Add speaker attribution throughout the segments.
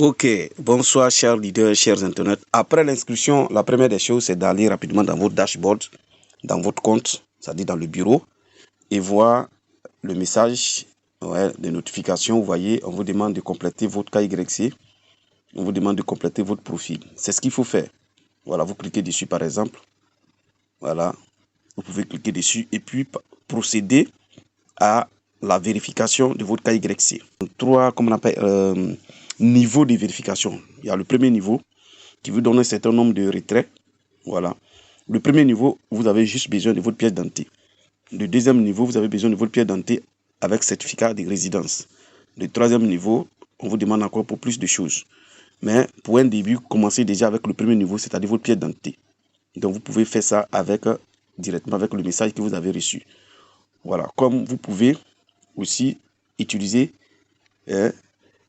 Speaker 1: Ok, bonsoir chers leaders, chers internautes. Après l'inscription, la première des choses, c'est d'aller rapidement dans votre dashboard, dans votre compte, c'est-à-dire dans le bureau, et voir le message de notification. Vous voyez, on vous demande de compléter votre KYC, on vous demande de compléter votre profil. C'est ce qu'il faut faire. Voilà, vous cliquez dessus par exemple. Voilà, vous pouvez cliquer dessus et puis procéder à la vérification de votre KYC. Trois, comment on appelle, niveaux de vérification. Il y a le premier niveau qui vous donne un certain nombre de retraits. Voilà. Le premier niveau, vous avez juste besoin de votre pièce d'identité. Le deuxième niveau, vous avez besoin de votre pièce d'identité avec certificat de résidence. Le troisième niveau, on vous demande encore pour plus de choses. Mais pour un début, commencez déjà avec le premier niveau, c'est-à-dire votre pièce d'identité. Donc vous pouvez faire ça directement avec le message que vous avez reçu. Voilà. Comme vous pouvez aussi utiliser,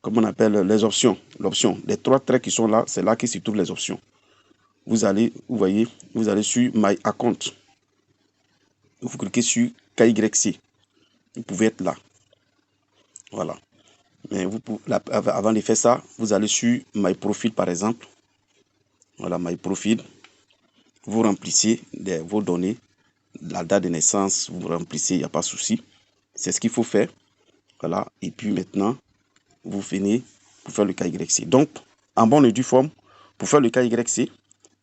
Speaker 1: comme on appelle les options. L'option, les trois traits qui sont là, c'est là que se trouvent les options. Vous allez, vous voyez, vous allez sur My Account. Vous cliquez sur KYC. Vous pouvez être là. Voilà. Mais avant de faire ça, vous allez sur My Profile par exemple. Voilà, My Profile. Vous remplissez vos données, la date de naissance, vous remplissez, il n'y a pas de souci. C'est ce qu'il faut faire. Voilà. Et puis maintenant, vous venez pour faire le KYC. Donc, en bonne et due forme, pour faire le KYC,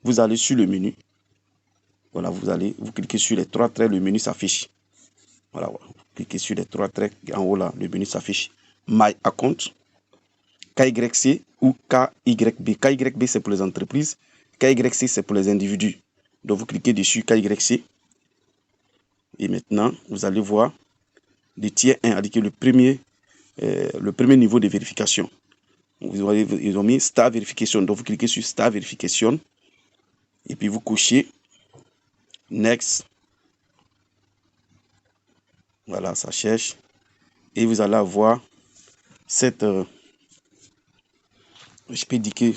Speaker 1: vous allez sur le menu. Voilà, vous cliquez sur les trois traits, le menu s'affiche. Voilà, vous cliquez sur les trois traits en haut là, le menu s'affiche. My Account, KYC ou KYB. KYB c'est pour les entreprises, KYC c'est pour les individus. Donc vous cliquez dessus KYC et maintenant vous allez voir le tiers 1 indiqué le premier niveau de vérification. Vous voyez, ils ont mis Star Verification. Donc vous cliquez sur Star Verification et puis vous cochez Next. Voilà, ça cherche. Et vous allez avoir cette, je peux indiquer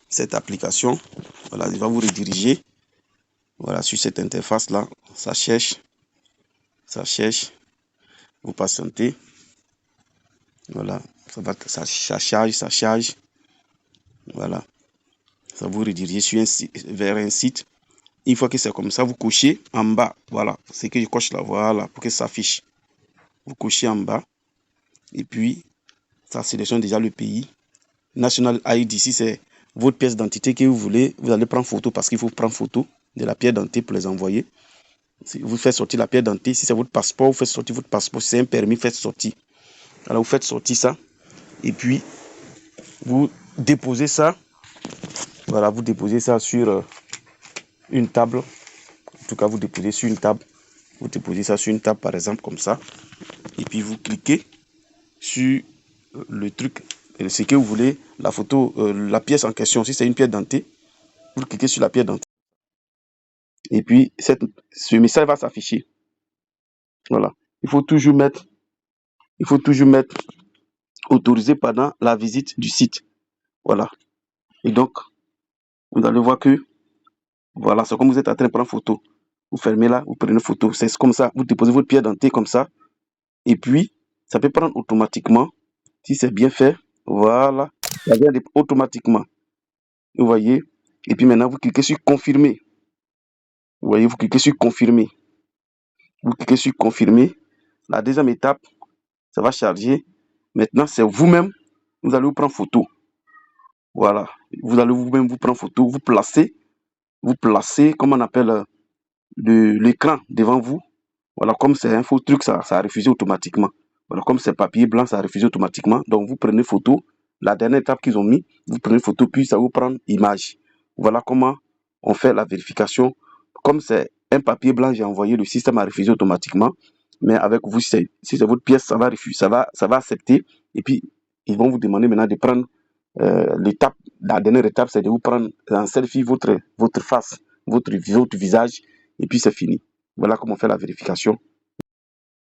Speaker 1: cette application. Voilà, il va vous rediriger. Voilà, sur cette interface là, ça cherche. Vous patientez. Voilà, ça charge. Voilà, ça vous redirige sur vers un site. Une fois que c'est comme ça, vous cochez en bas. Voilà, c'est que je coche là. Voilà, pour que ça s'affiche. Vous cochez en bas. Et puis, ça sélectionne déjà le pays. National ID, si c'est votre pièce d'identité que vous voulez, vous allez prendre photo parce qu'il faut prendre photo de la pièce d'identité pour les envoyer. Si vous faites sortir la pièce d'identité, si c'est votre passeport, vous faites sortir votre passeport. Si c'est un permis, faites sortir. Alors, vous faites sortir ça. Et puis, vous déposez ça. Voilà, vous déposez ça sur une table. En tout cas, vous déposez sur une table. Vous déposez ça sur une table, par exemple, comme ça. Et puis, vous cliquez sur le truc, ce que vous voulez, la photo, la pièce en question. Si c'est une pièce d'identité, vous cliquez sur la pièce d'identité. Et puis, ce message va s'afficher. Voilà. Il faut toujours mettre autorisé pendant la visite du site. Voilà. Et donc, vous allez voir que, voilà, c'est comme vous êtes en train de prendre photo. Vous fermez là, vous prenez photo. C'est comme ça. Vous déposez votre pièce d'identité comme ça. Et puis, ça peut prendre automatiquement. Si c'est bien fait, voilà. Ça vient automatiquement. Vous voyez. Et puis maintenant, vous cliquez sur confirmer. Vous voyez, vous cliquez sur confirmer. Vous cliquez sur confirmer. La deuxième étape, ça va charger. Maintenant, c'est vous-même. Vous allez vous prendre photo. Voilà. Vous allez vous-même vous prendre photo. Vous placez, comme on appelle, l'écran devant vous. Voilà, comme c'est un faux truc, ça a refusé automatiquement. Voilà, comme c'est papier blanc, ça a refusé automatiquement. Donc, vous prenez photo. La dernière étape qu'ils ont mis, vous prenez photo, puis ça vous prend image. Voilà comment on fait la vérification. Comme c'est un papier blanc, j'ai envoyé, le système a refusé automatiquement. Mais avec vous, si c'est votre pièce, ça va refuser, ça va accepter. Et puis, ils vont vous demander maintenant de prendre la dernière étape, c'est de vous prendre en selfie votre face, votre visage, et puis c'est fini. Voilà comment on fait la vérification.